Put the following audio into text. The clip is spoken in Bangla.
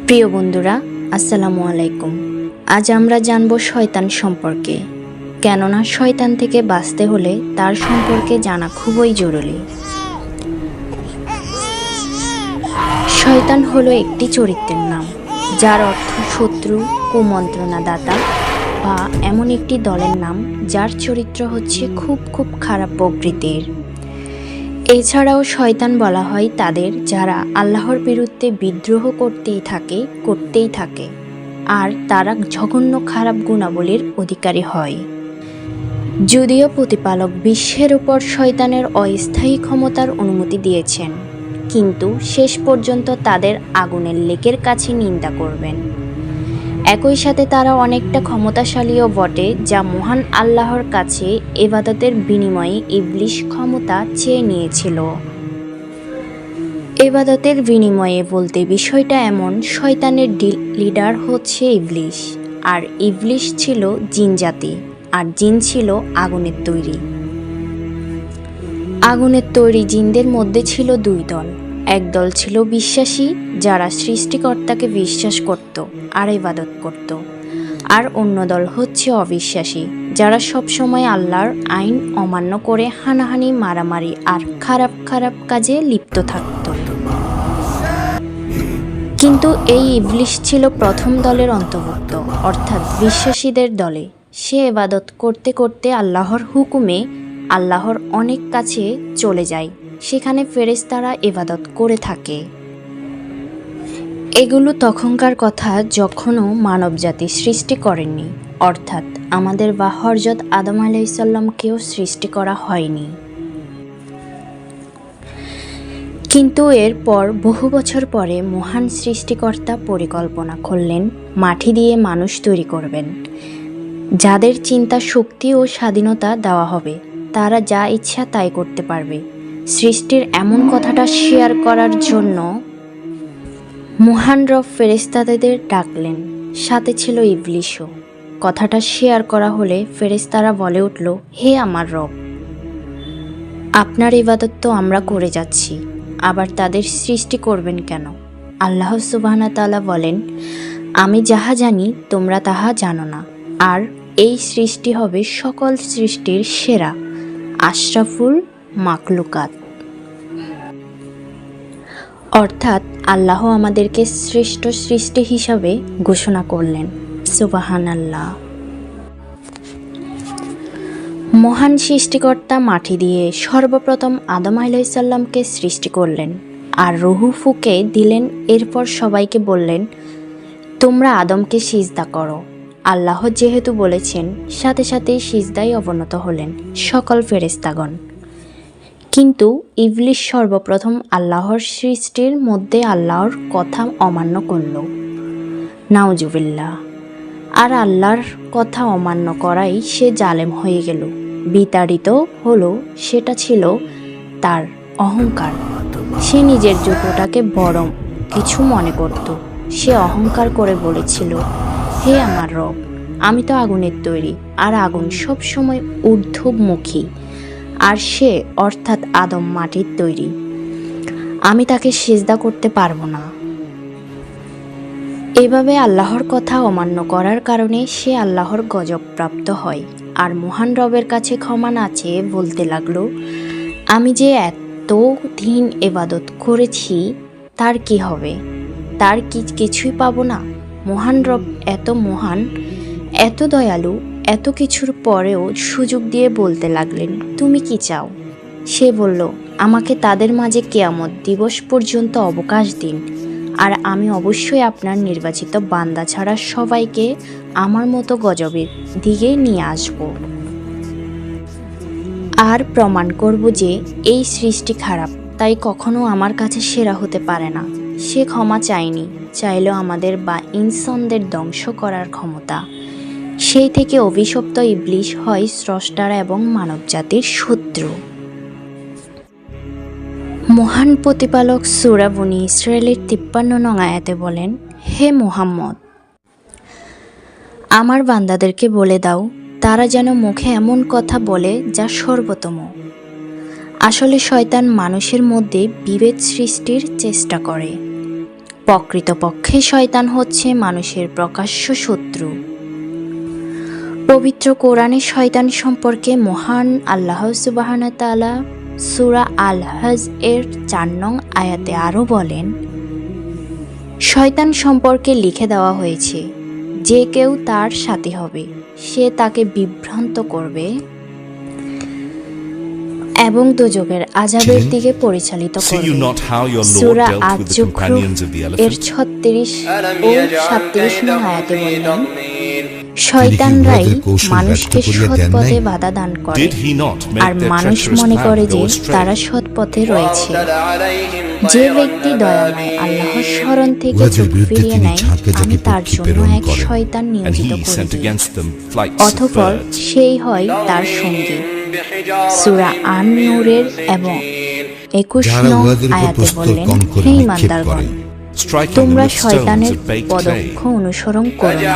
প্রিয় বন্ধুরা, আসসালামু আলাইকুম। আজ আমরা জানব শয়তান সম্পর্কে। কেননা শয়তান থেকে বাঁচতে হলে তার সম্পর্কে জানা খুবই জরুরি। শয়তান হলো একটি চরিত্রের নাম, যার অর্থ শত্রু, কুমন্ত্রণাদাতা বা এমন একটি দলের নাম যার চরিত্র হচ্ছে খুব খারাপ প্রকৃতির। এছাড়াও শয়তান বলা হয় তাদের যারা আল্লাহর বিরুদ্ধে বিদ্রোহ করতেই থাকে আর তারা জঘন্য খারাপ গুণাবলীর অধিকারী হয়। যদিও প্রতিপালক বিশ্বের উপর শয়তানের অস্থায়ী ক্ষমতার অনুমতি দিয়েছেন, কিন্তু শেষ পর্যন্ত তাদের আগুনের লেকের কাছে নিন্দা করবেন। একই সাথে তারা অনেকটা ক্ষমতাশালীও বটে, যা মহান আল্লাহর কাছে ইবাদতের বিনিময়ে ইবলিশ ক্ষমতা চেয়ে নিয়েছিল। ইবাদতের বিনিময়ে বলতে বিষয়টা এমন, শয়তানের লিডার হচ্ছে ইবলিশ, আর ইবলিশ ছিল জিন জাতি, আর জিন ছিল আগুনের তৈরি। আগুনের তৈরি জিনদের মধ্যে ছিল দুই দল। এক দল ছিল বিশ্বাসী, যারা সৃষ্টিকর্তাকে বিশ্বাস করত আর ইবাদত করত, আর অন্য দল হচ্ছে অবিশ্বাসী, যারা সবসময় আল্লাহর আইন অমান্য করে হানাহানি, মারামারি আর খারাপ কাজে লিপ্ত থাকত। কিন্তু এই ইবলিশ ছিল প্রথম দলের অন্তর্ভুক্ত, অর্থাৎ বিশ্বাসীদের দলে। সে ইবাদত করতে করতে আল্লাহর হুকুমে আল্লাহর অনেক কাছে চলে যায়, সেখানে ফেরেশতারা ইবাদত করে থাকে। এগুলো তখনকার কথা, যখনও মানবজাতি সৃষ্টি করেননি, অর্থাৎ আমাদের বা হযরত আদম আলাইহিসসালামকেও সৃষ্টি করা হয়নি। কিন্তু এরপর বহু বছর পরে মহান সৃষ্টিকর্তা পরিকল্পনা করলেন মাটি দিয়ে মানুষ তৈরি করবেন, যাদের চিন্তা শক্তি ও স্বাধীনতা দেওয়া হবে, তারা যা ইচ্ছা তাই করতে পারবে। সৃষ্টির এমন কথাটা শেয়ার করার জন্য মহান রব ফেরেশতাদের ডাকলেন, সাথে ছিল ইবলিশও। কথাটা শেয়ার করা হলে ফেরেশতারা বলে উঠল, হে আমার রব, আপনার ইবাদত তো আমরা করে যাচ্ছি, আবার তাদের সৃষ্টি করবেন কেন? আল্লাহ সুবহানাহু তাআলা বলেন, আমি যাহা জানি তোমরা তাহা জানো না, আর এই সৃষ্টি হবে সকল সৃষ্টির সেরা, আশরাফুল মাখলুকাত। অর্থাৎ আল্লাহ আমাদেরকে শ্রেষ্ঠ সৃষ্টি হিসাবে ঘোষণা করলেন। সুবহানাল্লাহ। মহান সৃষ্টিকর্তা মাটি দিয়ে সর্বপ্রথম আদম আলাইহিসসালামকে সৃষ্টি করলেন আর রূহ ফুঁকে দিলেন। এরপর সবাইকে বললেন, তোমরা আদমকে সিজদা করো। আল্লাহ যেহেতু বলেছেন, সাথে সাথেই সিজদায় অবনত হলেন সকল ফেরেশতাগণ। কিন্তু ইবলিশ সর্বপ্রথম আল্লাহর সৃষ্টির মধ্যে আল্লাহর কথা অমান্য করল, নাউজুবিল্লাহ। আর আল্লাহর কথা অমান্য করাই সে জালেম হয়ে গেল, বিতাড়িত হলো। সেটা ছিল তার অহংকার। সে নিজের যোগ্যতাকে বড় কিছু মনে করত। সে অহংকার করে বলেছিল, হে আমার রব, আমি তো আগুনের তৈরি, আর আগুন সবসময় ঊর্ধ্বমুখী, আর সে অর্থাৎ আদম মাটির তৈরি, আমি তাকে সিজদা করতে পারবো না। এভাবে আল্লাহর কথা অমান্য করার কারণে সে আল্লাহর গজব প্রাপ্ত হয়, আর মহান রবের কাছে ক্ষমা না চেয়ে বলতে লাগলো, আমি যে এত দিন ইবাদত করেছি তার কি হবে? তার কিছুই পাবো না? মহান রব এত মহান, এত দয়ালু, এত কিছুর পরেও সুযোগ দিয়ে বলতে লাগলেন, তুমি কি চাও? সে বলল, আমাকে তাদের মাঝে কিয়ামত দিবস পর্যন্ত অবকাশ দিন, আর আমি অবশ্যই আপনার নির্বাচিত বান্দা ছাড়া সবাইকে আমার মতো গজবের দিকে নিয়ে আসব, আর প্রমাণ করব যে এই সৃষ্টি খারাপ, তাই কখনো আমার কাছে সেরা হতে পারে না। সে ক্ষমা চায়নি, চাইলেও আমাদের বা ইনসানদের ধ্বংস করার ক্ষমতা। সেই থেকে অভিশপ্ত ইবলিশ হয় স্রষ্টার এবং মানবজাতির শত্রু। মহান প্রতিপালক সূরা বনী ইসরাঈলের 53 নং আয়াতে বলেন, হে মুহাম্মদ, আমার বান্দাদেরকে বলে দাও, তারা যেন মুখে এমন কথা বলে যা সর্বোত্তম। আসলে শয়তান মানুষের মধ্যে বিভেদ সৃষ্টির চেষ্টা করে। প্রকৃতপক্ষে শয়তান হচ্ছে মানুষের প্রকাশ্য শত্রু। পবিত্র কোরআনে শয়তান সম্পর্কে মহান আল্লাহ সুবহানাহু ওয়া তাআলা সূরা আল হজ এর 4 নং আয়াতে আরও বলেন, শয়তান সম্পর্কে লিখে দেওয়া হয়েছে, যে কেউ তার সাথী হবে সে তাকে বিভ্রান্ত করবে এবং দোজখের আযাবের দিকে পরিচালিত করবে। সূরা আয-যুখরুফ এর 36 ও 37 নং আয়াতে বললেন, শয়তানরাই মানুষকে সৎ পথে বাধা দান করে, আর মানুষ মনে করে যে তারা সৎ পথে রয়েছে। যে ব্যক্তি দয়াময় আল্লাহর স্মরণ থেকে চোখ ফিরিয়ে নেয়, আমি তার জন্য এক শয়তান নিয়োজিত করে দিই, অতঃপর সেই হয় তার সঙ্গী। সূরা আন-নূরের এবং 21 নং আয়াতে বললেন, হে ঈমানদারগণ, তোমরা শয়তানের পদক্ষ অনুসরণ করো না।